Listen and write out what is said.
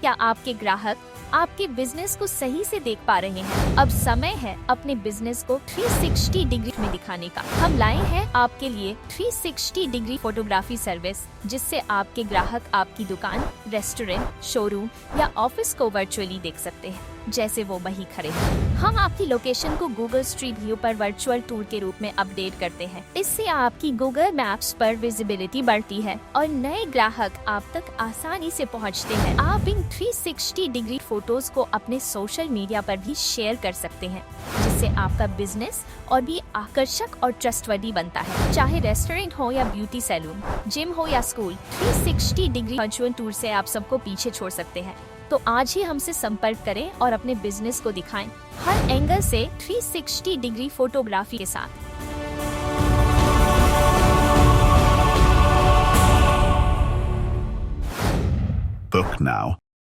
क्या आपके ग्राहक आपके बिजनेस को सही से देख पा रहे हैं? अब समय है अपने बिजनेस को 360 डिग्री में दिखाने का। हम लाए हैं आपके लिए 360 डिग्री फोटोग्राफी सर्विस, जिससे आपके ग्राहक आपकी दुकान, रेस्टोरेंट, शोरूम या ऑफिस को वर्चुअली देख सकते हैं जैसे वो वहीं खड़े हैं। हम आपकी लोकेशन को गूगल स्ट्रीट व्यू पर वर्चुअल टूर के रूप में अपडेट करते हैं। इससे आपकी गूगल मैप्स पर विजिबिलिटी बढ़ती है और नए ग्राहक आप तक आसानी से पहुंचते हैं। आप इन 360 डिग्री फोटोज को अपने सोशल मीडिया पर भी शेयर कर सकते हैं, जिससे आपका बिजनेस और भी आकर्षक और ट्रस्टवर्दी बनता है। चाहे रेस्टोरेंट हो या ब्यूटी सैलून, जिम हो या स्कूल, 360 डिग्री वर्चुअल टूर से आप सबको पीछे छोड़ सकते हैं। तो आज ही हमसे संपर्क करें और अपने बिजनेस को दिखाएं हर एंगल से 360 डिग्री फोटोग्राफी के साथ। Book now.